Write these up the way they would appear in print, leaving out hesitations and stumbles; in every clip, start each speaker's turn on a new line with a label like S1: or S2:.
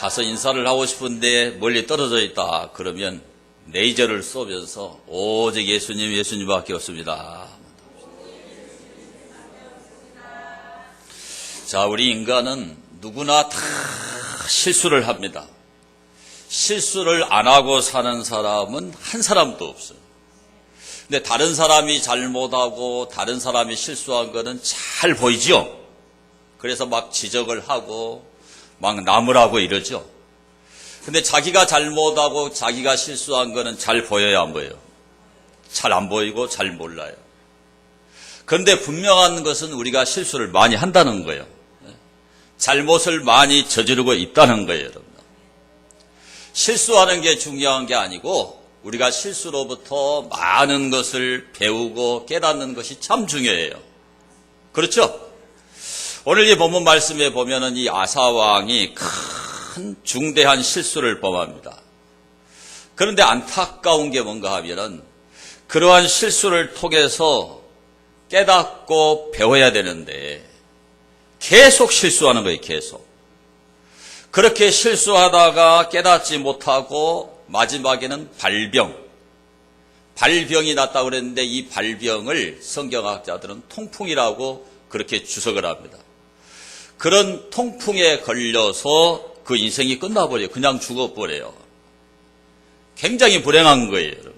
S1: 가서 인사를 하고 싶은데 멀리 떨어져 있다 그러면 레이저를 쏘면서 오직 예수님, 예수님밖에 없습니다. 자, 우리 인간은 누구나 다 실수를 합니다. 실수를 안 하고 사는 사람은 한 사람도 없어요. 근데 다른 사람이 잘못하고 다른 사람이 실수한 거는 잘 보이죠? 그래서 막 지적을 하고 막 나무라고 이러죠. 근데 자기가 잘못하고 자기가 실수한 거는 잘 보여야 안 보여요? 잘 안 보이고 잘 몰라요. 그런데 분명한 것은 우리가 실수를 많이 한다는 거예요. 잘못을 많이 저지르고 있다는 거예요, 여러분. 실수하는 게 중요한 게 아니고 우리가 실수로부터 많은 것을 배우고 깨닫는 것이 참 중요해요. 그렇죠? 오늘 이 본문 말씀에 보면은 이 아사왕이 큰 중대한 실수를 범합니다. 그런데 안타까운 게 뭔가 하면은 그러한 실수를 통해서 깨닫고 배워야 되는데 계속 실수하는 거예요, 계속. 그렇게 실수하다가 깨닫지 못하고 마지막에는 발병이 났다고 그랬는데 이 발병을 성경학자들은 통풍이라고 그렇게 주석을 합니다. 그런 통풍에 걸려서 그 인생이 끝나버려요. 그냥 죽어버려요. 굉장히 불행한 거예요, 여러분.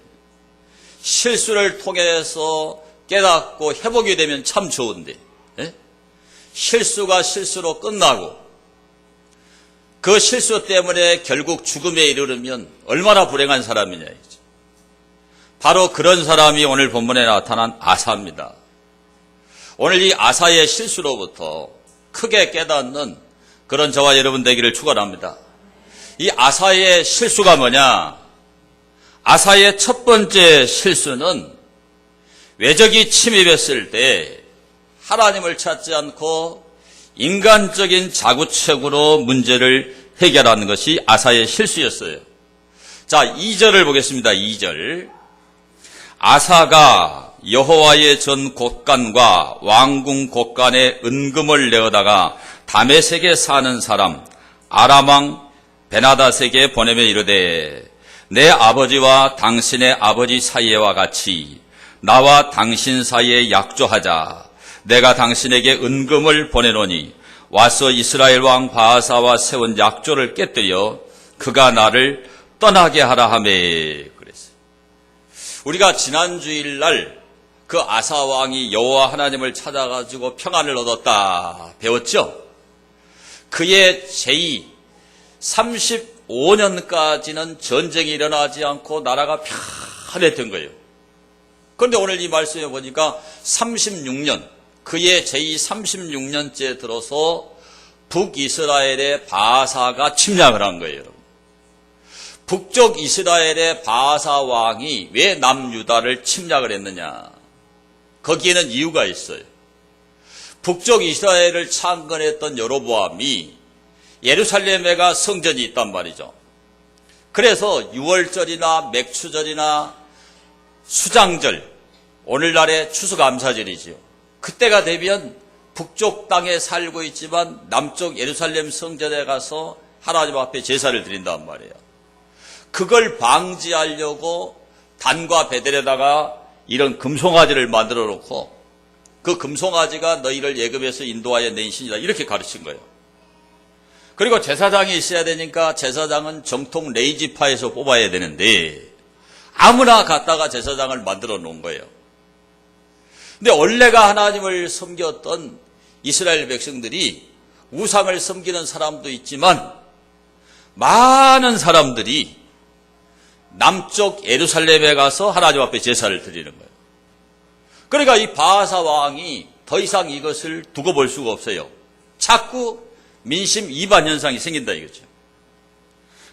S1: 실수를 통해서 깨닫고 회복이 되면 참 좋은데, 예? 실수가 실수로 끝나고 그 실수 때문에 결국 죽음에 이르르면 얼마나 불행한 사람이냐. 바로 그런 사람이 오늘 본문에 나타난 아사입니다. 오늘 이 아사의 실수로부터 크게 깨닫는 그런 저와 여러분 되기를 축원합니다. 이 아사의 실수가 뭐냐? 아사의 첫 번째 실수는 외적이 침입했을 때 하나님을 찾지 않고 인간적인 자구책으로 문제를 해결하는 것이 아사의 실수였어요. 자, 2절을 보겠습니다. 2절. 아사가 여호와의 전 곳간과 왕궁 곳간에 은금을 내어다가 다메섹에 사는 사람 아람왕 베나닷에게 보내며 이르되 내 아버지와 당신의 아버지 사이와 같이 나와 당신 사이에 약조하자. 내가 당신에게 은금을 보내노니 와서 이스라엘 왕 바하사와 세운 약조를 깨뜨려 그가 나를 떠나게 하라 하매 그랬어요. 우리가 지난 주일날 그 아사 왕이 여호와 하나님을 찾아가지고 평안을 얻었다 배웠죠? 그의 제의 35년까지는 전쟁이 일어나지 않고 나라가 편했던 거예요. 그런데 오늘 이 말씀에 보니까 36년, 그의 제의 36년째 들어서 북이스라엘의 바하사가 침략을 한 거예요. 북쪽 이스라엘의 바하사 왕이 왜 남유다를 침략을 했느냐? 거기에는 이유가 있어요. 북쪽 이스라엘을 창건했던 여로보암이 예루살렘에가 성전이 있단 말이죠. 그래서 유월절이나 맥추절이나 수장절, 오늘날의 추수감사절이지요. 그때가 되면 북쪽 땅에 살고 있지만 남쪽 예루살렘 성전에 가서 하나님 앞에 제사를 드린단 말이에요. 그걸 방지하려고 단과 베델에다가 이런 금송아지를 만들어 놓고 그 금송아지가 너희를 애굽에서 인도하여 낸 신이다 이렇게 가르친 거예요. 그리고 제사장이 있어야 되니까 제사장은 정통 레이지파에서 뽑아야 되는데 아무나 갖다가 제사장을 만들어 놓은 거예요. 근데 원래가 하나님을 섬겼던 이스라엘 백성들이 우상을 섬기는 사람도 있지만 많은 사람들이 남쪽 예루살렘에 가서 하나님 앞에 제사를 드리는 거예요. 그러니까 이 바하사 왕이 더 이상 이것을 두고 볼 수가 없어요. 자꾸 민심 이반 현상이 생긴다 이거죠.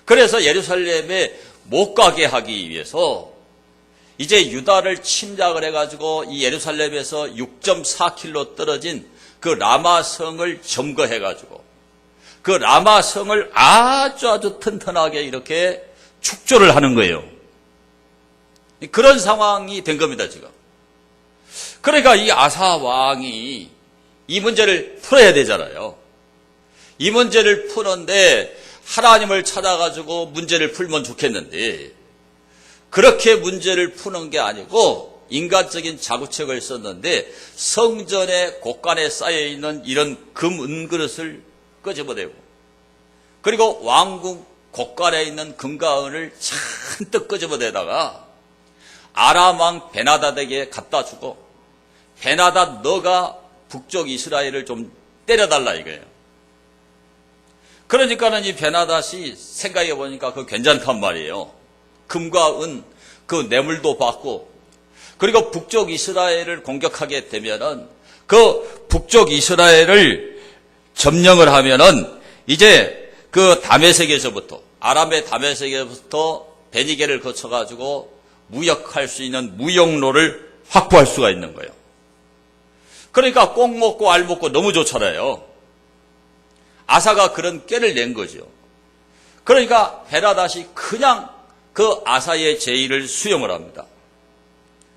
S1: 그래서 예루살렘에 못 가게 하기 위해서 이제 유다를 침략을 해가지고 이 예루살렘에서 6.4km 떨어진 그 라마성을 점거해가지고 그 라마성을 아주 튼튼하게 이렇게 축조를 하는 거예요. 그런 상황이 된 겁니다, 지금. 그러니까 이 아사 왕이 이 문제를 풀어야 되잖아요. 이 문제를 푸는데 하나님을 찾아가지고 문제를 풀면 좋겠는데 그렇게 문제를 푸는 게 아니고 인간적인 자구책을 썼는데 성전의 곳간에 쌓여있는 이런 금 은그릇을 끄집어내고 그리고 왕궁 곳간에 있는 금과 은을 잔뜩 끄집어내다가 아람 왕 베나닷에게 갖다 주고 베나닷 너가 북쪽 이스라엘을 좀 때려달라 이거예요. 그러니까는 이 베나닷이 생각해 보니까 그거 괜찮단 말이에요. 금과 은, 그 뇌물도 받고, 그리고 북쪽 이스라엘을 공격하게 되면은, 그 북쪽 이스라엘을 점령을 하면은, 이제 그 다메섹에서부터, 아람의 다메섹에서부터 베니게를 거쳐가지고 무역할 수 있는 무역로를 확보할 수가 있는 거예요. 그러니까 꼭 먹고 알 먹고 너무 좋잖아요. 아사가 그런 꾀를 낸 거죠. 그러니까 베나닷이 그냥 그 아사의 제의를 수용을 합니다.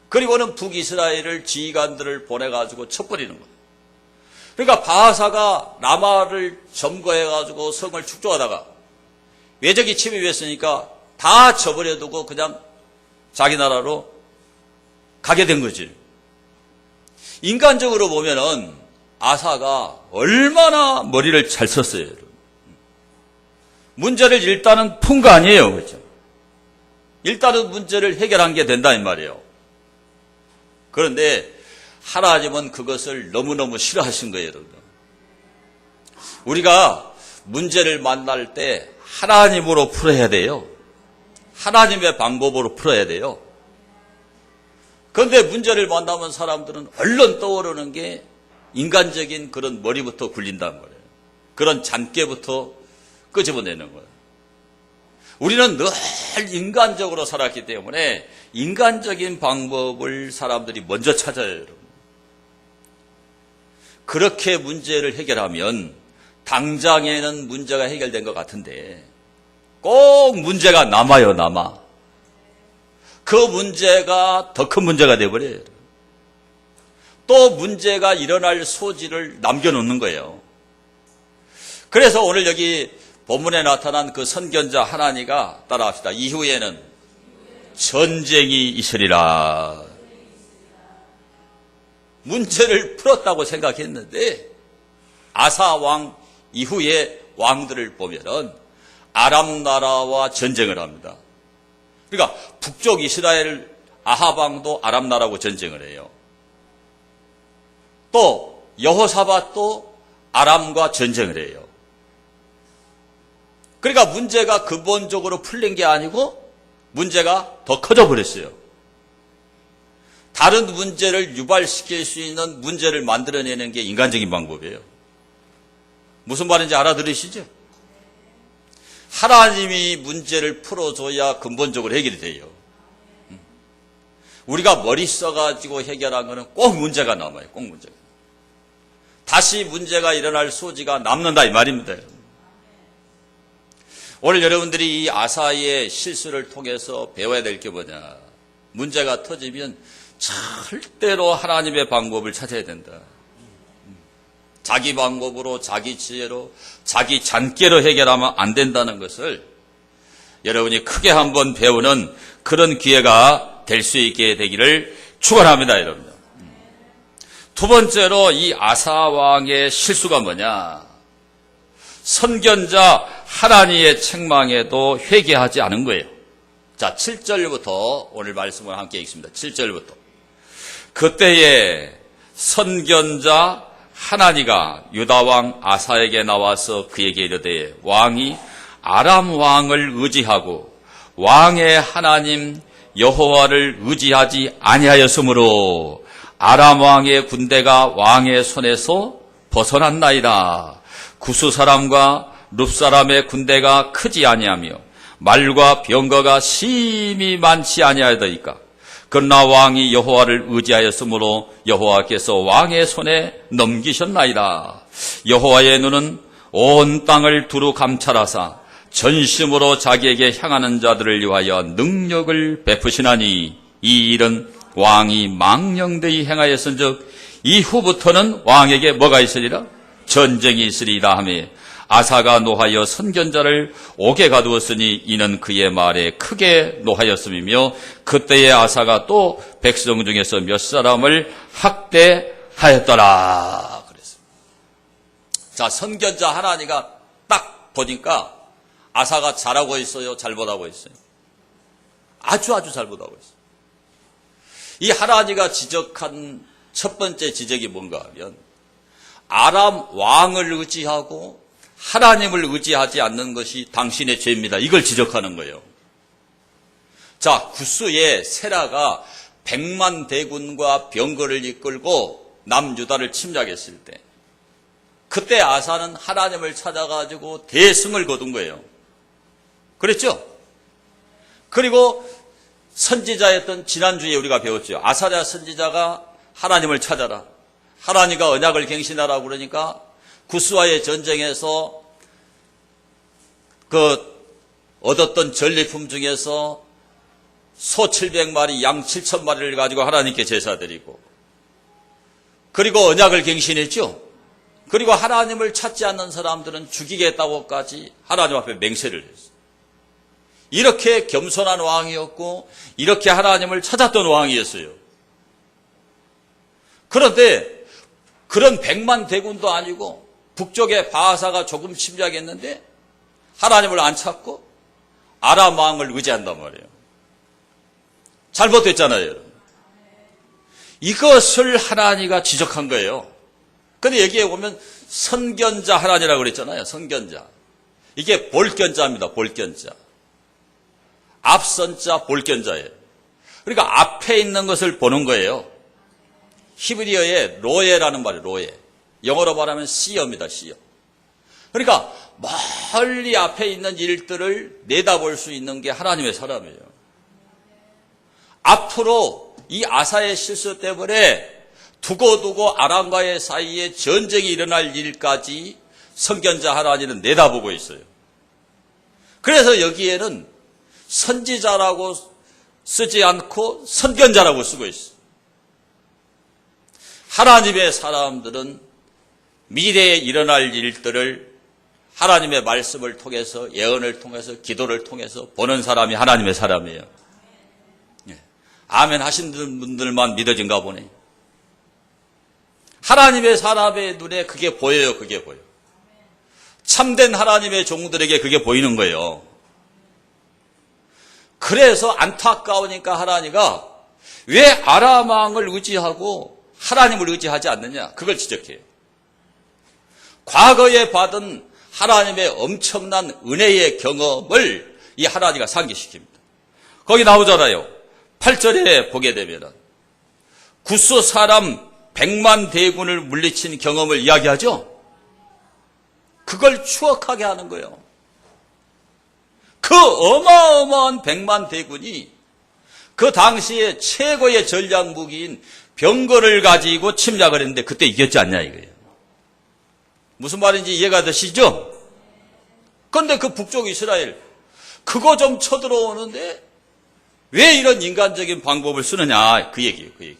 S1: 그리고는 북이스라엘을 지휘관들을 보내가지고 쳐버리는 거예요. 그러니까 바하사가 라마를 점거해가지고 성을 축조하다가 외적이 침입했으니까 다 저버려두고 그냥 자기 나라로 가게 된 거지. 인간적으로 보면은 아사가 얼마나 머리를 잘 썼어요. 문제를 일단은 푼 거 아니에요. 그렇죠? 일단은 문제를 해결한 게 된다 이 말이에요. 그런데 하나님은 그것을 너무너무 싫어하신 거예요. 여러분. 우리가 문제를 만날 때 하나님으로 풀어야 돼요. 하나님의 방법으로 풀어야 돼요. 그런데 문제를 만나면 사람들은 얼른 떠오르는 게 인간적인 그런 머리부터 굴린다는 거예요. 그런 잔꾀부터 끄집어내는 거예요. 우리는 늘 인간적으로 살았기 때문에 인간적인 방법을 사람들이 먼저 찾아요, 여러분. 그렇게 문제를 해결하면 당장에는 문제가 해결된 것 같은데 꼭 문제가 남아요, 남아. 그 문제가 더 큰 문제가 되어버려요. 또 문제가 일어날 소지를 남겨놓는 거예요. 그래서 오늘 여기 본문에 나타난 그 선견자 하나니가 따라합시다. 이후에는 전쟁이 있으리라. 문제를 풀었다고 생각했는데 아사 왕 이후의 왕들을 보면은 아람 나라와 전쟁을 합니다. 그러니까 북쪽 이스라엘 아합 왕도 아람 나라하고 전쟁을 해요. 또 여호사밧도 아람과 전쟁을 해요. 그러니까 문제가 근본적으로 풀린 게 아니고 문제가 더 커져 버렸어요. 다른 문제를 유발시킬 수 있는 문제를 만들어내는 게 인간적인 방법이에요. 무슨 말인지 알아들으시죠? 하나님이 문제를 풀어줘야 근본적으로 해결이 돼요. 우리가 머리 써가지고 해결한 거는 꼭 문제가 남아요. 꼭 문제가. 다시 문제가 일어날 소지가 남는다 이 말입니다. 오늘 여러분들이 이 아사의 실수를 통해서 배워야 될 게 뭐냐. 문제가 터지면 절대로 하나님의 방법을 찾아야 된다. 자기 방법으로, 자기 지혜로, 자기 잔꾀로 해결하면 안 된다는 것을 여러분이 크게 한번 배우는 그런 기회가 될 수 있게 되기를 축원합니다, 여러분. 두 번째로 이 아사 왕의 실수가 뭐냐? 선견자 하나니의 책망에도 회개하지 않은 거예요. 자, 7절부터 오늘 말씀을 함께 읽습니다. 7절부터. 그때에 선견자 하나니가 유다왕 아사에게 나와서 그에게 이르되 왕이 아람 왕을 의지하고 왕의 하나님 여호와를 의지하지 아니하였으므로 아람 왕의 군대가 왕의 손에서 벗어났나이다. 구스 사람과 룹 사람의 군대가 크지 아니하며 말과 병거가 심히 많지 아니하더이까. 그러나 왕이 여호와를 의지하였으므로 여호와께서 왕의 손에 넘기셨나이다. 여호와의 눈은 온 땅을 두루 감찰하사 전심으로 자기에게 향하는 자들을 위하여 능력을 베푸시나니 이 일은 왕이 망령되이 행하였은즉 이후부터는 왕에게 뭐가 있으리라? 전쟁이 있으리라 하며 아사가 노하여 선견자를 옥에 가두었으니 이는 그의 말에 크게 노하였음이며 그때의 아사가 또 백성 중에서 몇 사람을 학대하였더라 그랬습니다. 자, 선견자 하나니가 딱 보니까 아사가 잘하고 있어요, 잘못하고 있어요? 아주 잘못하고 있어요. 이 하나니가 지적한 첫 번째 지적이 뭔가 하면 아람 왕을 의지하고 하나님을 의지하지 않는 것이 당신의 죄입니다. 이걸 지적하는 거예요. 자, 구스의 세라가 100만 대군과 병거를 이끌고 남유다를 침략했을 때 그때 아사는 하나님을 찾아가지고 대승을 거둔 거예요. 그랬죠? 그리고 선지자였던 지난주에 우리가 배웠죠. 아사랴 선지자가 하나님을 찾아라. 하나님과 언약을 갱신하라고 그러니까 구스와의 전쟁에서 얻었던 전리품 중에서 소 700마리, 양 7,000마리를 가지고 하나님께 제사드리고 그리고 언약을 갱신했죠. 그리고 하나님을 찾지 않는 사람들은 죽이겠다고까지 하나님 앞에 맹세를 했어요. 이렇게 겸손한 왕이었고 이렇게 하나님을 찾았던 왕이었어요. 그런데 그런 100만 대군도 아니고 북쪽에 바하사가 조금 침략했는데 하나님을 안 찾고 아람 왕을 의지한단 말이에요. 잘못됐잖아요, 여러분. 이것을 하나니가 지적한 거예요. 근데 여기에 보면 선견자 하나니라고 그랬잖아요. 선견자. 이게 볼견자입니다. 볼견자. 앞선자 볼견자예요. 그러니까 앞에 있는 것을 보는 거예요. 히브리어에 로에라는 말이에요. 로에. 영어로 말하면 시어입니다. 시어. 그러니까 멀리 앞에 있는 일들을 내다볼 수 있는 게 하나님의 사람이에요. 앞으로 이 아사의 실수 때문에 두고두고 아람과의 사이에 전쟁이 일어날 일까지 선견자 하나님은 내다보고 있어요. 그래서 여기에는 선지자라고 쓰지 않고 선견자라고 쓰고 있어요. 하나님의 사람들은 미래에 일어날 일들을 하나님의 말씀을 통해서 예언을 통해서 기도를 통해서 보는 사람이 하나님의 사람이에요. 아멘 하시는 분들만 믿어진가 보네. 하나님의 사람의 눈에 그게 보여요. 그게 보여. 참된 하나님의 종들에게 그게 보이는 거예요. 그래서 안타까우니까 하나님가 왜 아람 왕을 의지하고 하나님을 의지하지 않느냐? 그걸 지적해요. 과거에 받은 하나님의 엄청난 은혜의 경험을 이 하나님가 상기시킵니다. 거기 나오잖아요. 8절에 보게 되면 구스 사람 100만 대군을 물리친 경험을 이야기하죠. 그걸 추억하게 하는 거예요. 그 어마어마한 100만 대군이 그 당시에 최고의 전략 무기인 병거를 가지고 침략을 했는데 그때 이겼지 않냐 이거예요. 무슨 말인지 이해가 되시죠? 그런데 그 북쪽 이스라엘 그거 좀 쳐들어오는데 왜 이런 인간적인 방법을 쓰느냐 그 얘기예요. 그 얘기.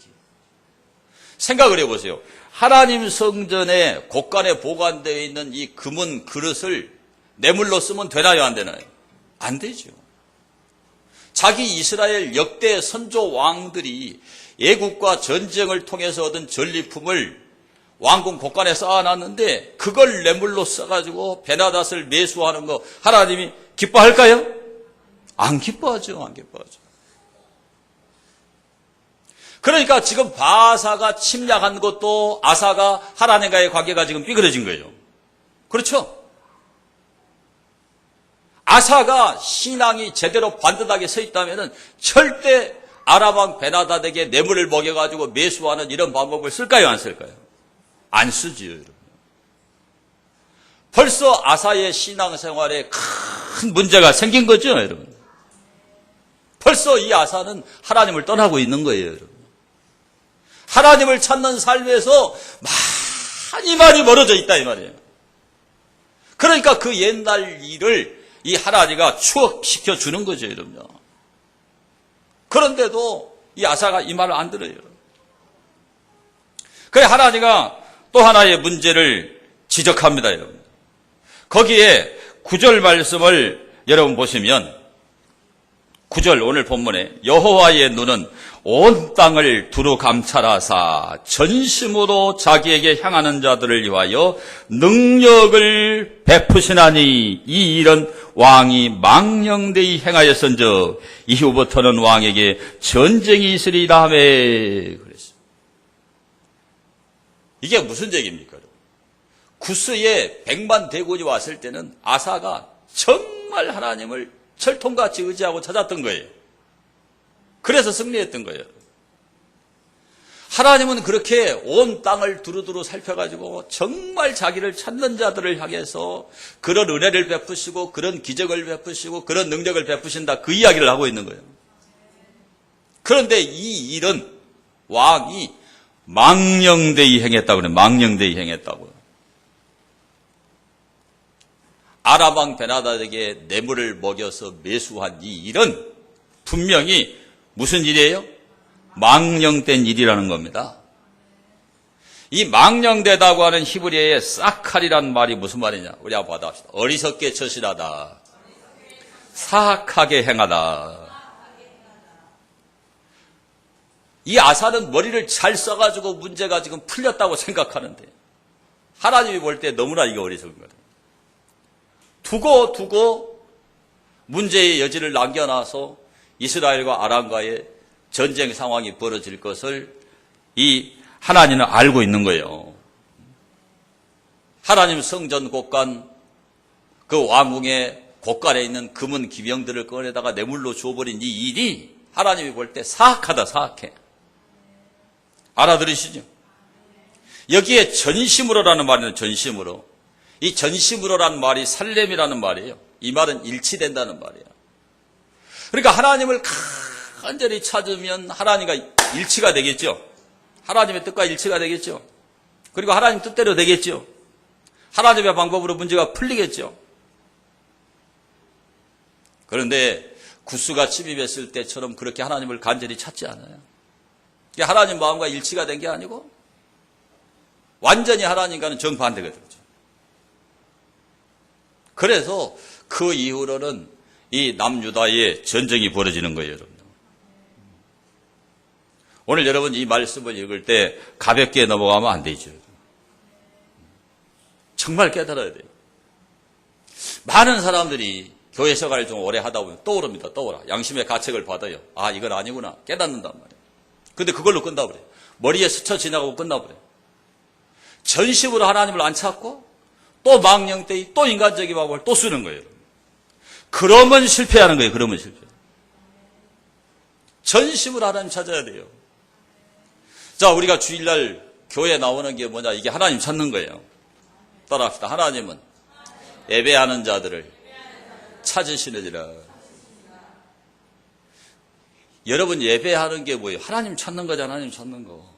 S1: 생각을 해보세요. 하나님 성전에 곳간에 보관되어 있는 이 금은 그릇을 뇌물로 쓰면 되나요 안 되나요? 안 되죠. 자기 이스라엘 역대 선조 왕들이 애국과 전쟁을 통해서 얻은 전리품을 왕궁 곳간에 쌓아놨는데 그걸 뇌물로 써가지고 베나닷을 매수하는 거 하나님이 기뻐할까요? 안 기뻐하죠. 안 기뻐하죠. 그러니까 지금 바하사가 침략한 것도 아사가 하나님과의 관계가 지금 삐그러진 거예요. 그렇죠? 아사가 신앙이 제대로 반듯하게 서 있다면 절대 아람 왕 베나닷에게 뇌물을 먹여가지고 매수하는 이런 방법을 쓸까요? 안 쓸까요? 안 쓰지요, 여러분. 벌써 아사의 신앙생활에 큰 문제가 생긴 거죠, 여러분. 벌써 이 아사는 하나님을 떠나고 있는 거예요, 여러분. 하나님을 찾는 삶에서 많이 멀어져 있다 이 말이에요. 그러니까 그 옛날 일을 이 하나님가 추억시켜 주는 거죠, 여러분. 그런데도 이 아사가 이 말을 안 들어요. 그래 하나님가 또 하나의 문제를 지적합니다, 여러분. 거기에 9절 말씀을 여러분 보시면 9절 오늘 본문에 여호와의 눈은 온 땅을 두루 감찰하사 전심으로 자기에게 향하는 자들을 위하여 능력을 베푸시나니 이 일은 왕이 망령되이 행하였은즉 이후부터는 왕에게 전쟁이 있으리라 하며 그랬어요. 이게 무슨 얘기입니까? 구스에 100만 대군이 왔을 때는 아사가 정말 하나님을 철통같이 의지하고 찾았던 거예요. 그래서 승리했던 거예요. 하나님은 그렇게 온 땅을 두루두루 살펴가지고 정말 자기를 찾는 자들을 향해서 그런 은혜를 베푸시고 그런 기적을 베푸시고 그런 능력을 베푸신다, 그 이야기를 하고 있는 거예요. 그런데 이 일은 왕이 망령되이 행했다고 그래요. 망령되이 행했다고요. 아람 왕 베나다에게 뇌물을 먹여서 매수한 이 일은 분명히 무슨 일이에요? 망령된 일이라는 겁니다. 이 망령되다고 하는 히브리어의 사칼이라는 말이 무슨 말이냐? 우리 한번 받아봅시다. 어리석게 처신하다. 사악하게 행하다. 이 아사는 머리를 잘 써가지고 문제가 지금 풀렸다고 생각하는데 하나님이 볼 때 너무나 이게 어리석은 거예요. 두고 문제의 여지를 남겨놔서 이스라엘과 아람과의 전쟁 상황이 벌어질 것을 이 하나님은 알고 있는 거예요. 하나님 성전 곳간 그 왕궁의 곳간에 있는 금은 기명들을 꺼내다가 뇌물로 주어버린 이 일이 하나님이 볼 때 사악하다, 사악해. 알아들으시죠? 여기에 전심으로라는 말은 전심으로. 이 전심으로라는 말이 살렘이라는 말이에요. 이 말은 일치된다는 말이에요. 그러니까 하나님을 간절히 찾으면 하나님과 일치가 되겠죠. 하나님의 뜻과 일치가 되겠죠. 그리고 하나님 뜻대로 되겠죠. 하나님의 방법으로 문제가 풀리겠죠. 그런데 구스가 침입했을 때처럼 그렇게 하나님을 간절히 찾지 않아요. 이게 하나님 마음과 일치가 된 게 아니고 완전히 하나님과는 정반대거든요. 그래서 그 이후로는 이 남유다의 전쟁이 벌어지는 거예요, 여러분. 오늘 여러분 이 말씀을 읽을 때 가볍게 넘어가면 안 되죠. 정말 깨달아야 돼요. 많은 사람들이 교회 생활을 좀 오래 하다 보면 떠오릅니다. 떠오라. 양심의 가책을 받아요. 아, 이건 아니구나. 깨닫는단 말이에요. 근데 그걸로 끝나버려요. 머리에 스쳐 지나가고 끝나버려요. 전심으로 하나님을 안 찾고 또 망령되이 또 인간적인 방법을 또 쓰는 거예요. 그러면 실패하는 거예요. 그러면 실패. 전심으로 하나님 찾아야 돼요. 자, 우리가 주일날 교회 나오는 게 뭐냐? 이게 하나님 찾는 거예요. 따라합시다. 하나님은 예배하는 자들을 찾으시느니라. 여러분 예배하는 게 뭐예요? 하나님 찾는 거잖아요. 하나님 찾는 거.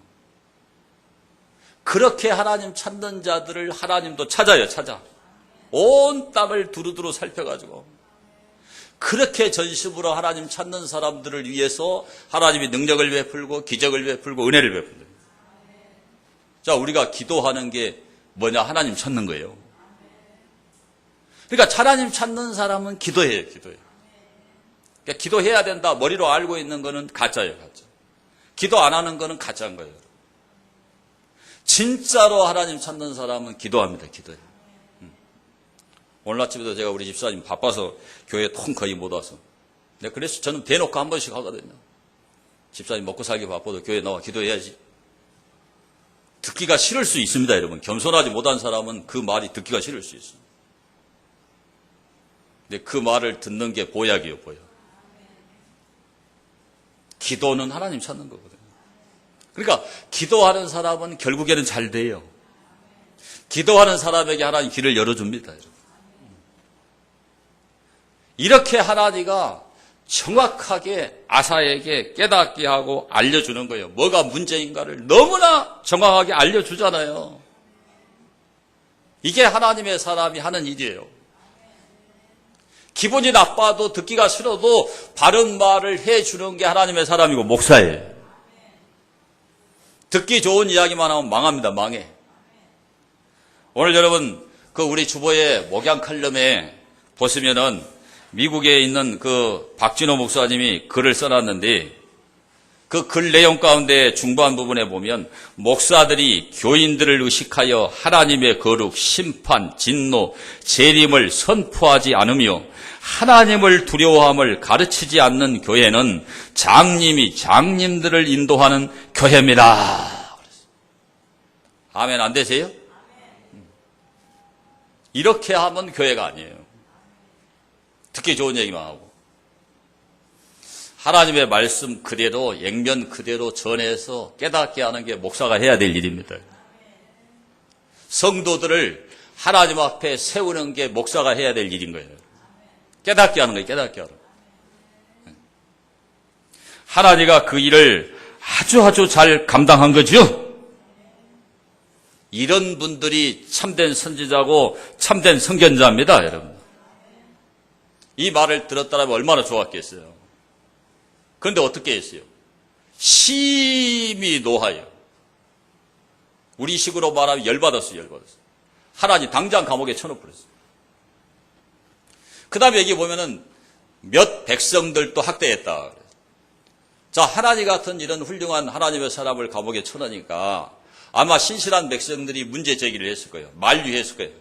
S1: 그렇게 하나님 찾는 자들을 하나님도 찾아요. 찾아. 온 땅을 두루두루 살펴가지고 그렇게 전심으로 하나님 찾는 사람들을 위해서 하나님이 능력을 베풀고 기적을 베풀고 은혜를 베푼다. 자, 우리가 기도하는 게 뭐냐? 하나님 찾는 거예요. 그러니까 하나님 찾는 사람은 기도해요. 기도해요. 그러니까 기도해야 된다. 머리로 알고 있는 거는 가짜예요. 가짜. 기도 안 하는 거는 가짜인 거예요. 진짜로 하나님 찾는 사람은 기도합니다. 기도해요. 오늘 아침에도 제가 우리 집사님 바빠서 교회에 통 거의 못 와서. 네, 그래서 저는 대놓고 한 번씩 하거든요. 집사님 먹고 살기 바빠도 교회에 나와 기도해야지. 듣기가 싫을 수 있습니다, 여러분. 겸손하지 못한 사람은 그 말이 듣기가 싫을 수 있어요. 근데 그 말을 듣는 게 보약이에요, 보약. 기도는 하나님 찾는 거거든요. 그러니까 기도하는 사람은 결국에는 잘 돼요. 기도하는 사람에게 하나님 길을 열어줍니다. 여러분. 이렇게 하나님가 정확하게 아사에게 깨닫게 하고 알려주는 거예요. 뭐가 문제인가를 너무나 정확하게 알려주잖아요. 이게 하나님의 사람이 하는 일이에요. 기분이 나빠도 듣기가 싫어도 바른 말을 해주는 게 하나님의 사람이고 목사예요. 듣기 좋은 이야기만 하면 망합니다. 망해. 오늘 여러분 그 우리 주보의 목양 칼럼에 보시면은 미국에 있는 그 박진호 목사님이 글을 써놨는데 그 글 내용 가운데 중반 부분에 보면 목사들이 교인들을 의식하여 하나님의 거룩, 심판, 진노, 재림을 선포하지 않으며 하나님을 두려워함을 가르치지 않는 교회는 장님이 장님들을 인도하는 교회입니다. 아멘 안 되세요? 이렇게 하면 교회가 아니에요. 듣기 좋은 얘기만 하고. 하나님의 말씀 그대로 액면 그대로 전해서 깨닫게 하는 게 목사가 해야 될 일입니다. 성도들을 하나님 앞에 세우는 게 목사가 해야 될 일인 거예요. 깨닫게 하는 거예요. 깨닫게 하는 거예요. 하나님가 그 일을 아주 잘 감당한 거죠. 이런 분들이 참된 선지자고 참된 선견자입니다, 여러분. 이 말을 들었다면 얼마나 좋았겠어요. 그런데 어떻게 했어요? 심히 노하여. 우리 식으로 말하면 열받았어요. 하나님 당장 감옥에 쳐넣어버렸어요. 그 다음에 여기 보면은 몇 백성들도 학대했다. 자, 하나님 같은 이런 훌륭한 하나님의 사람을 감옥에 쳐넣으니까 아마 신실한 백성들이 문제 제기를 했을 거예요. 만류했을 거예요.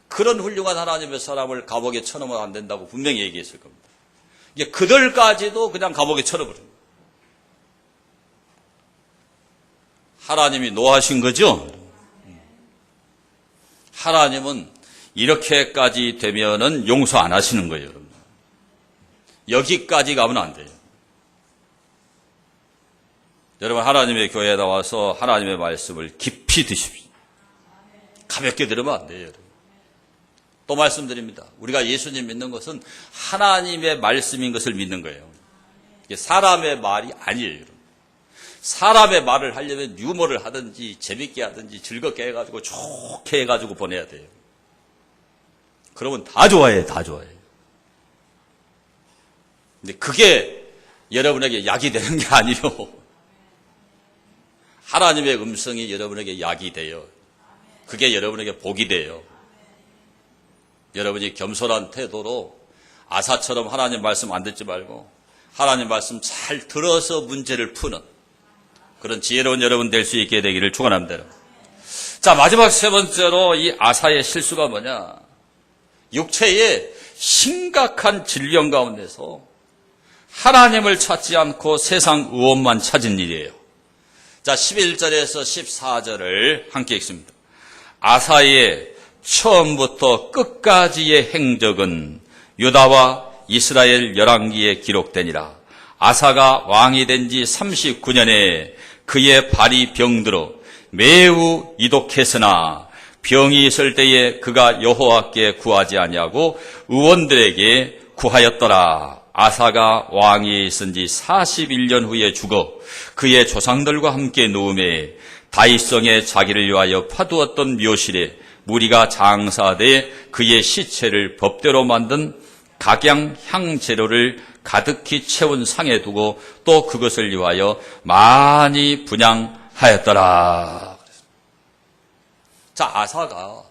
S1: 그런 훌륭한 하나님의 사람을 감옥에 쳐넣으면 안 된다고 분명히 얘기했을 겁니다. 이게 그들까지도 그냥 감옥에 쳐넣어버립니다. 하나님이 노하신 거죠? 하나님은 이렇게까지 되면은 용서 안 하시는 거예요, 여러분. 여기까지 가면 안 돼요. 여러분, 하나님의 교회에 나와서 하나님의 말씀을 깊이 드십시오. 가볍게 들으면 안 돼요, 여러분. 또 말씀드립니다. 우리가 예수님 믿는 것은 하나님의 말씀인 것을 믿는 거예요. 이게 사람의 말이 아니에요, 여러분. 사람의 말을 하려면 유머를 하든지 재밌게 하든지 즐겁게 해가지고 좋게 해가지고 보내야 돼요. 그러면 다 좋아해요, 다 좋아해요. 근데 그게 여러분에게 약이 되는 게 아니에요. 하나님의 음성이 여러분에게 약이 돼요. 그게 여러분에게 복이 돼요. 여러분이 겸손한 태도로 아사처럼 하나님 말씀 안 듣지 말고 하나님 말씀 잘 들어서 문제를 푸는 그런 지혜로운 여러분 될 수 있게 되기를 축원합니다. 자, 마지막 세 번째로 이 아사의 실수가 뭐냐? 육체의 심각한 질병 가운데서 하나님을 찾지 않고 세상 의원만 찾은 일이에요. 자, 11절에서 14절을 함께 읽습니다. 아사의 처음부터 끝까지의 행적은 유다와 이스라엘 열왕기에 기록되니라. 아사가 왕이 된 지 39년에 그의 발이 병들어 매우 이독했으나 병이 있을 때에 그가 여호와께 구하지 아니하고 의원들에게 구하였더라. 아사가 왕이 있은 지 41년 후에 죽어 그의 조상들과 함께 누움에 다윗성에 자기를 위하여 파두었던 묘실에 무리가 장사돼 그의 시체를 법대로 만든 각양 향재료를 가득히 채운 상에 두고 또 그것을 위하여 많이 분향하였더라. 자, 아사가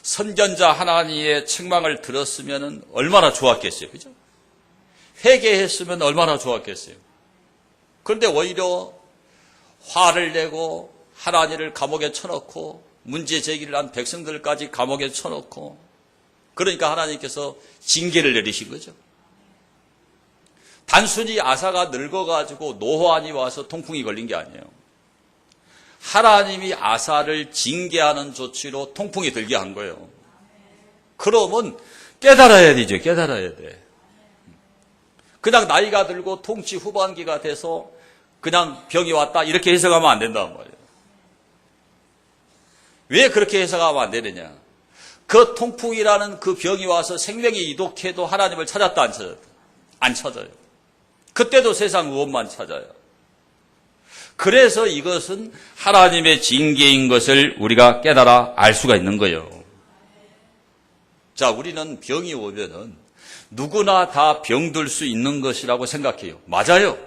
S1: 선견자 하나님의 책망을 들었으면 얼마나 좋았겠어요. 그죠? 회개했으면 얼마나 좋았겠어요. 그런데 오히려 화를 내고 하나님을 감옥에 쳐넣고 문제 제기를 한 백성들까지 감옥에 쳐넣고 그러니까 하나님께서 징계를 내리신 거죠. 단순히 아사가 늙어가지고 노환이 와서 통풍이 걸린 게 아니에요. 하나님이 아사를 징계하는 조치로 통풍이 들게 한 거예요. 그러면 깨달아야 되죠. 깨달아야 돼. 그냥 나이가 들고 통치 후반기가 돼서 그냥 병이 왔다 이렇게 해석하면 안 된단 말이에요. 왜 그렇게 해석하면 안 되느냐? 그 통풍이라는 그 병이 와서 생명이 이독해도 하나님을 찾았다 안 찾았다? 안 찾아요. 그때도 세상 의원만 찾아요. 그래서 이것은 하나님의 징계인 것을 우리가 깨달아 알 수가 있는 거예요. 자, 우리는 병이 오면은 누구나 다 병들 수 있는 것이라고 생각해요. 맞아요.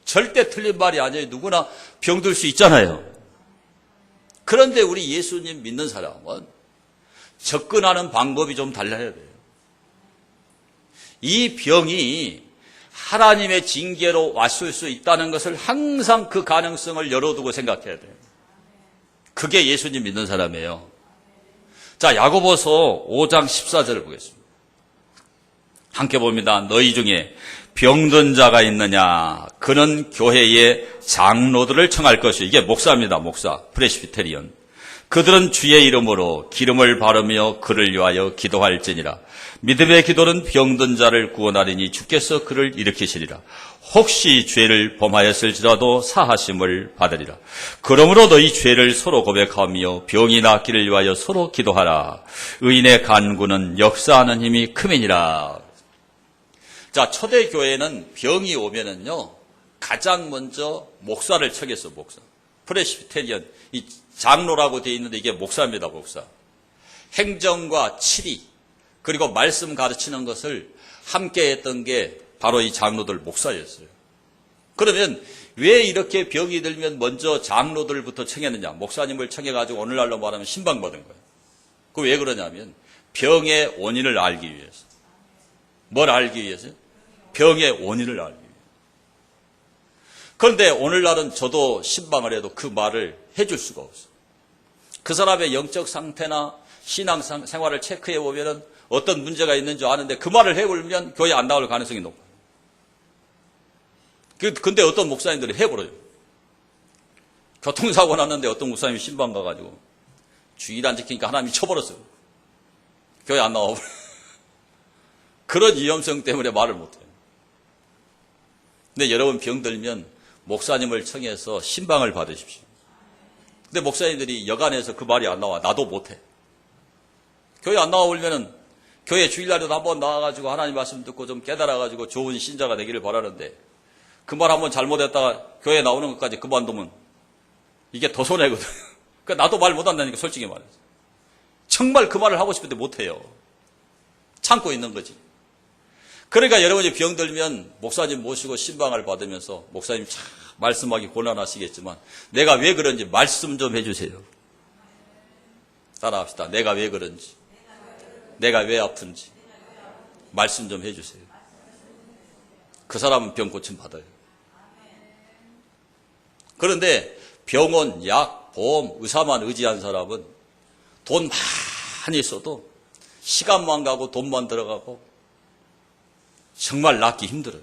S1: 절대 틀린 말이 아니에요. 누구나 병들 수 있잖아요. 그런데 우리 예수님 믿는 사람은 접근하는 방법이 좀 달라야 돼요. 이 병이 하나님의 징계로 왔을 수 있다는 것을 항상 그 가능성을 열어두고 생각해야 돼요. 그게 예수님 믿는 사람이에요. 자, 야고보서 5장 14절을 보겠습니다. 함께 봅니다. 너희 중에 병든 자가 있느냐? 그는 교회의 장로들을 청할 것이. 이게 목사입니다. 목사. 프레스비테리언. 그들은 주의 이름으로 기름을 바르며 그를 위하여 기도할지니라. 믿음의 기도는 병든 자를 구원하리니 주께서 그를 일으키시리라. 혹시 죄를 범하였을지라도 사하심을 받으리라. 그러므로 너희 죄를 서로 고백하며 병이 낫기를 위하여 서로 기도하라. 의인의 간구는 역사하는 힘이 크민이라. 자, 초대교회는 병이 오면은요, 가장 먼저 목사를 척했어, 목사. 프레스비테리언, 이 장로라고 되어 있는데 이게 목사입니다, 목사. 행정과 치리, 그리고 말씀 가르치는 것을 함께 했던 게 바로 이 장로들 목사였어요. 그러면 왜 이렇게 병이 들면 먼저 장로들부터 청했느냐? 목사님을 청해가지고 오늘날로 말하면 신방받은 거예요. 그 왜 그러냐면 병의 원인을 알기 위해서. 뭘 알기 위해서요? 병의 원인을 알기 위해서. 그런데 오늘날은 저도 신방을 해도 그 말을 해줄 수가 없어요. 그 사람의 영적 상태나 신앙 생활을 체크해 보면은 어떤 문제가 있는 줄 아는데 그 말을 해버리면 교회 안 나올 가능성이 높아요. 근데 어떤 목사님들이 해버려요. 교통사고 났는데 어떤 목사님이 신방 가가지고 주일 안 지키니까 하나님이 쳐버렸어요. 교회 안 나와버려요. 그런 위험성 때문에 말을 못해요. 근데 여러분 병들면 목사님을 청해서 신방을 받으십시오. 근데 목사님들이 여간해서 그 말이 안 나와. 나도 못해. 교회 안 나와버리면은 교회 주일날에도 한번 나와가지고 하나님 말씀 듣고 좀 깨달아가지고 좋은 신자가 되기를 바라는데 그 말 한번 잘못했다가 교회 나오는 것까지 그만두면 이게 더 손해거든요. 그러니까 나도 말 못한다니까 솔직히 말해서. 정말 그 말을 하고 싶은데 못해요. 참고 있는 거지. 그러니까 여러분이 병들면 목사님 모시고 신방을 받으면서 목사님 참 말씀하기 곤란하시겠지만 내가 왜 그런지 말씀 좀 해주세요. 따라합시다. 내가 왜 그런지. 내가 왜 아픈지 말씀 좀 해주세요. 그 사람은 병 고침 받아요. 그런데 병원, 약, 보험, 의사만 의지한 사람은 돈 많이 써도 시간만 가고 돈만 들어가고 정말 낫기 힘들어요.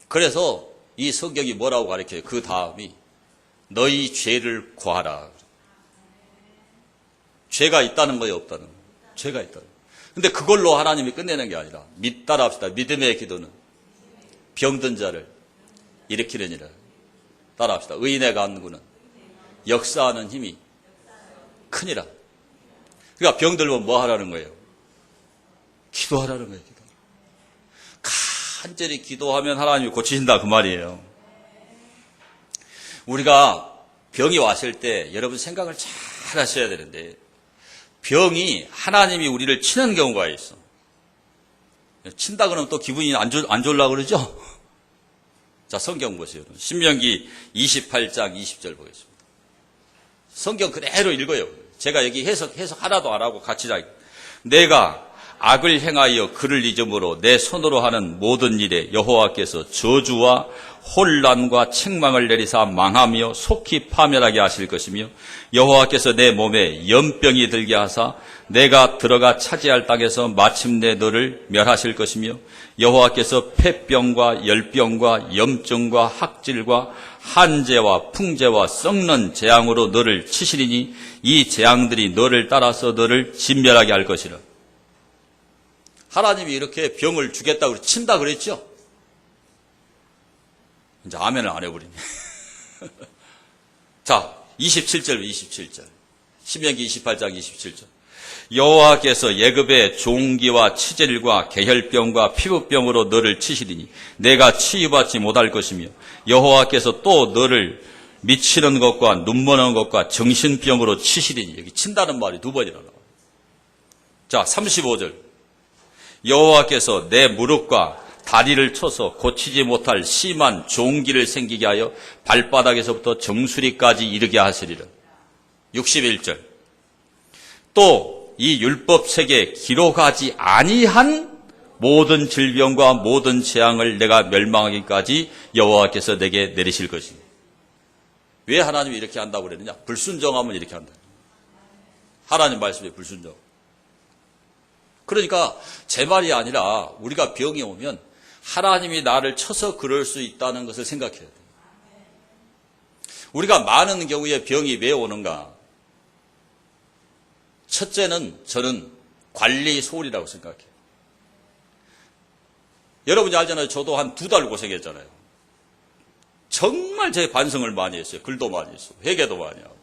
S1: 그래서 이 성경이 뭐라고 가르쳐요? 그 다음이 너희 죄를 구하라. 죄가 있다는 거예요, 없다는 거예요? 죄가 있다는 거예요. 근데 그걸로 하나님이 끝내는 게 아니라 따라합시다. 믿음의 기도는 병든 자를 일으키느니라. 따라합시다. 의인의 간구는 역사하는 힘이 크니라. 그러니까 병들면 뭐 하라는 거예요? 기도하라는 거예요. 기도. 간절히 기도하면 하나님이 고치신다 그 말이에요. 우리가 병이 왔을 때 여러분 생각을 잘 하셔야 되는데 병이 하나님이 우리를 치는 경우가 있어. 친다 그러면 또 기분이 안 좋으려고 그러죠? 자, 성경 보세요. 신명기 28장 20절 보겠습니다. 성경 그대로 읽어요. 제가 여기 해석 하나도 안 하고 같이 다. 내가 악을 행하여 그를 잊음으로 내 손으로 하는 모든 일에 여호와께서 저주와 혼란과 책망을 내리사 망하며 속히 파멸하게 하실 것이며 여호와께서 내 몸에 염병이 들게 하사 내가 들어가 차지할 땅에서 마침내 너를 멸하실 것이며 여호와께서 폐병과 열병과 염증과 학질과 한재와 풍재와 썩는 재앙으로 너를 치시리니 이 재앙들이 너를 따라서 너를 진멸하게 할 것이라. 하나님이 이렇게 병을 주겠다고 친다 그랬죠? 이제 아멘을 안 해버리네. 자, 27절. 신명기 28장 27절. 여호와께서 애굽의 종기와 치질과 계혈병과 피부병으로 너를 치시리니 내가 치유받지 못할 것이며 여호와께서 또 너를 미치는 것과 눈머는 것과 정신병으로 치시리니. 여기 친다는 말이 두 번이나 나와요. 자, 35절. 여호와께서 내 무릎과 다리를 쳐서 고치지 못할 심한 종기를 생기게 하여 발바닥에서부터 정수리까지 이르게 하시리라. 61절. 또 이 율법책에 기록하지 아니한 모든 질병과 모든 재앙을 내가 멸망하기까지 여호와께서 내게 내리실 것이니. 왜 하나님이 이렇게 한다고 그랬느냐? 불순종하면 이렇게 한다. 하나님 말씀에 불순종. 그러니까 제 말이 아니라 우리가 병이 오면 하나님이 나를 쳐서 그럴 수 있다는 것을 생각해야 돼요. 우리가 많은 경우에 병이 왜 오는가? 첫째는 저는 관리 소홀이라고 생각해요. 여러분이 알잖아요. 저도 한 2달 고생했잖아요. 정말 제 반성을 많이 했어요. 글도 많이 했어요. 회개도 많이 하고.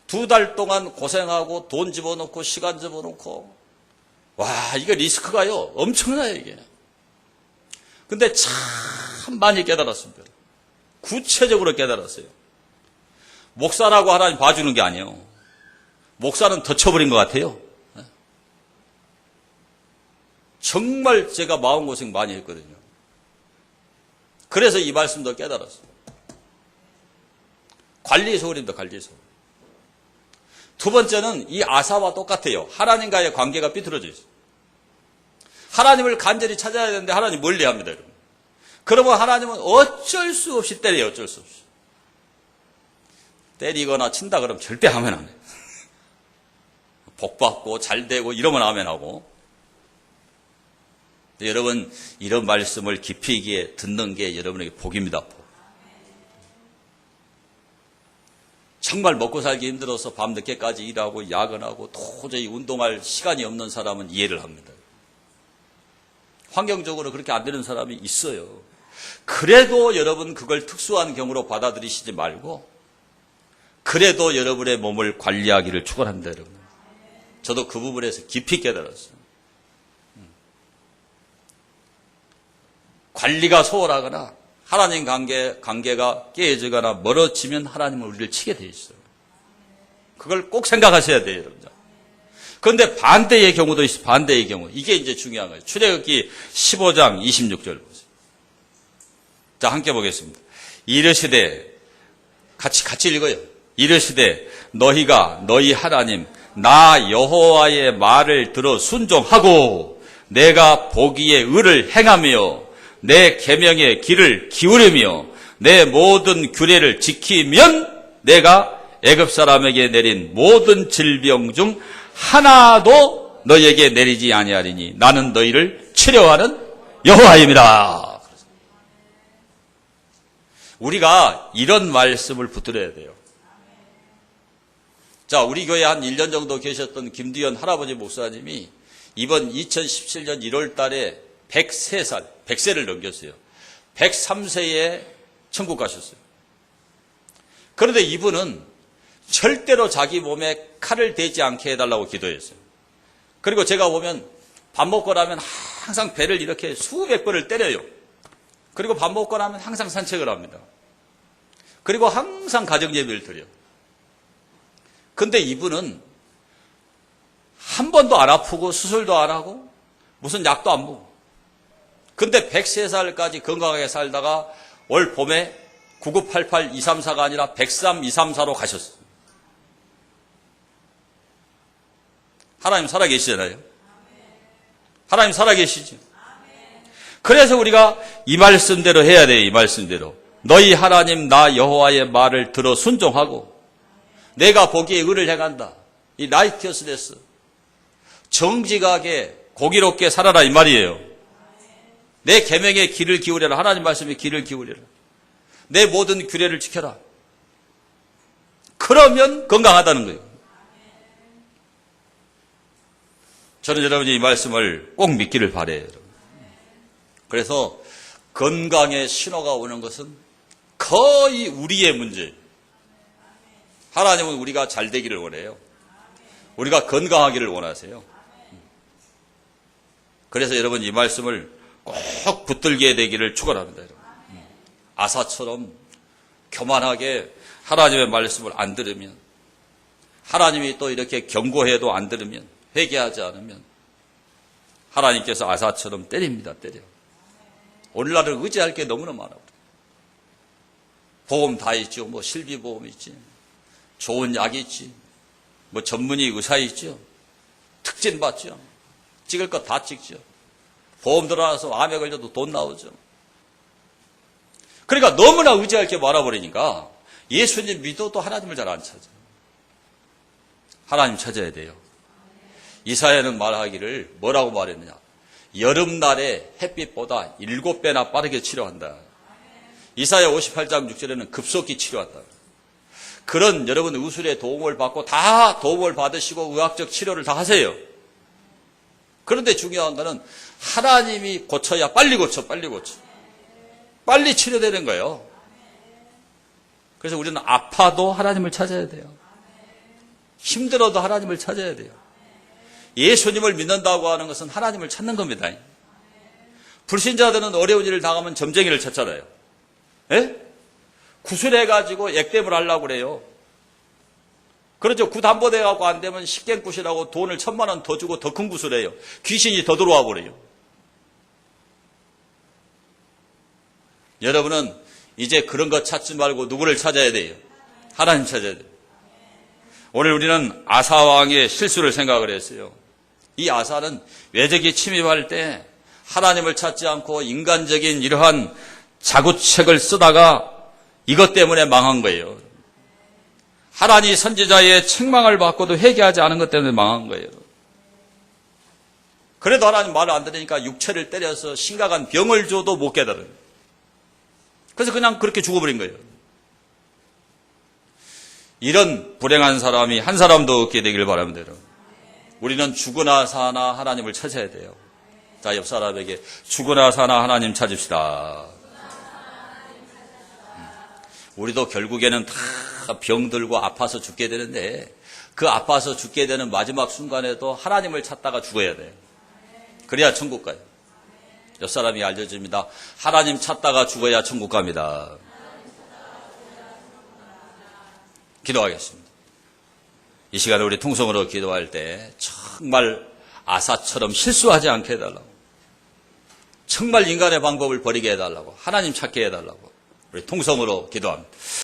S1: 2달 동안 고생하고 돈 집어넣고 시간 집어넣고 와, 이거 리스크가요. 엄청나요, 이게. 근데 참 많이 깨달았습니다. 구체적으로 깨달았어요. 목사라고 하나님 봐주는 게 아니에요. 목사는 덧쳐버린 것 같아요. 정말 제가 마음고생 많이 했거든요. 그래서 이 말씀도 깨달았어요. 관리 소홀입니다, 관리 소홀. 두 번째는 이 아사와 똑같아요. 하나님과의 관계가 삐뚤어져 있어요. 하나님을 간절히 찾아야 되는데 하나님 멀리 합니다, 여러분. 그러면 하나님은 어쩔 수 없이 때려요, 어쩔 수 없이. 때리거나 친다 그러면 절대 하면 안 해요. 복받고 잘되고 이러면 아멘하고. 여러분 이런 말씀을 깊이 있게 듣는 게 여러분에게 복입니다. 정말 먹고 살기 힘들어서 밤늦게까지 일하고 야근하고 도저히 운동할 시간이 없는 사람은 이해를 합니다. 환경적으로 그렇게 안 되는 사람이 있어요. 그래도 여러분 그걸 특수한 경우로 받아들이시지 말고 그래도 여러분의 몸을 관리하기를 축원합니다, 여러분. 저도 그 부분에서 깊이 깨달았어요. 관리가 소홀하거나 하나님 관계가 깨어지거나 멀어지면 하나님은 우리를 치게 돼 있어요. 그걸 꼭 생각하셔야 돼요, 여러분. 그런데 반대의 경우도 있어요. 반대의 경우. 이게 이제 중요한 거예요. 출애굽기 15장 26절 보세요. 자, 함께 보겠습니다. 이르시되 같이 읽어요. 이르시되 너희가 너희 하나님 나 여호와의 말을 들어 순종하고 내가 보기에 의를 행하며 내 계명의 귀를 기울이며 내 모든 규례를 지키면 내가 애굽 사람에게 내린 모든 질병 중 하나도 너희에게 내리지 아니하리니 나는 너희를 치료하는 여호와입니다. 우리가 이런 말씀을 붙들어야 돼요. 자, 우리 교회 한 1년 정도 계셨던 김두현 할아버지 목사님이 이번 2017년 1월 달에 103살, 100세를 넘겼어요. 103세에 천국 가셨어요. 그런데 이분은 절대로 자기 몸에 칼을 대지 않게 해달라고 기도했어요. 그리고 제가 보면 밥 먹고 나면 항상 배를 이렇게 수백 번을 때려요. 그리고 밥 먹고 나면 항상 산책을 합니다. 그리고 항상 가정예배를 드려요. 근데 이분은 한 번도 안 아프고 수술도 안 하고 무슨 약도 안 먹고. 근데 103살까지 건강하게 살다가 올 봄에 9988 234가 아니라 103 234로 가셨어요. 하나님 살아계시잖아요. 하나님 살아계시죠. 그래서 우리가 이 말씀대로 해야 돼요. 이 말씀대로. 너희 하나님 나 여호와의 말을 들어 순종하고 내가 보기에 의를 행한다. 이 라이티어스네스. 정직하게 공의롭게 살아라 이 말이에요. 내 계명에 귀를 기울여라. 하나님 말씀에 귀를 기울여라. 내 모든 규례를 지켜라. 그러면 건강하다는 거예요. 저는 여러분이 이 말씀을 꼭 믿기를 바라요. 그래서 건강의 신호가 오는 것은 거의 우리의 문제예요. 하나님은 우리가 잘 되기를 원해요. 우리가 건강하기를 원하세요. 그래서 여러분 이 말씀을 꼭 붙들게 되기를 축원합니다. 아사처럼 교만하게 하나님의 말씀을 안 들으면, 하나님이 또 이렇게 경고해도 안 들으면, 회개하지 않으면 하나님께서 아사처럼 때립니다. 때려. 오늘날은 의지할 게 너무나 많아. 보험 다 있죠. 뭐 실비보험 있지, 좋은 약이 있지. 뭐 전문의 의사 있죠. 특진 받죠. 찍을 것 다 찍죠. 보험 들어와서 암에 걸려도 돈 나오죠. 그러니까 너무나 의지할 게 많아버리니까 예수님 믿어도 하나님을 잘 안 찾아요. 하나님 찾아야 돼요. 이사야는 말하기를 뭐라고 말했느냐. 여름날에 햇빛보다 7배나 빠르게 치료한다. 이사야 58장 6절에는 급속히 치료한다. 그런 여러분 의술의 도움을 받고 다 도움을 받으시고 의학적 치료를 다 하세요. 그런데 중요한 거는 하나님이 고쳐야 빨리 고쳐. 빨리 치료되는 거예요. 그래서 우리는 아파도 하나님을 찾아야 돼요. 힘들어도 하나님을 찾아야 돼요. 예수님을 믿는다고 하는 것은 하나님을 찾는 겁니다. 불신자들은 어려운 일을 당하면 점쟁이를 찾잖아요. 예? 구슬해가지고 액땜을 하려고 그래요. 그렇죠. 굿한번해갖고 안 되면 식갱굿이라고 돈을 1,000만 원 더 주고 더 큰 구슬해요. 귀신이 더 들어와 버려요. 여러분은 이제 그런 거 찾지 말고 누구를 찾아야 돼요? 하나님 찾아야 돼요. 오늘 우리는 아사왕의 실수를 생각을 했어요. 이 아사는 외적이 침입할 때 하나님을 찾지 않고 인간적인 이러한 자구책을 쓰다가 이것 때문에 망한 거예요. 하나님 선지자의 책망을 받고도 회개하지 않은 것 때문에 망한 거예요. 그래도 하나님 말을 안 들으니까 육체를 때려서 심각한 병을 줘도 못 깨달아요. 그래서 그냥 그렇게 죽어버린 거예요. 이런 불행한 사람이 한 사람도 없게 되길 바랍니다. 우리는 죽으나 사나 하나님을 찾아야 돼요. 자, 옆 사람에게 죽으나 사나 하나님 찾읍시다. 우리도 결국에는 다 병들고 아파서 죽게 되는데 그 아파서 죽게 되는 마지막 순간에도 하나님을 찾다가 죽어야 돼요. 그래야 천국 가요. 옆 사람이 알려줍니다. 하나님 찾다가 죽어야 천국 갑니다. 기도하겠습니다. 이 시간에 우리 통성으로 기도할 때 정말 아사처럼 실수하지 않게 해달라고, 정말 인간의 방법을 버리게 해달라고, 하나님 찾게 해달라고 우리 통성으로 기도합니다.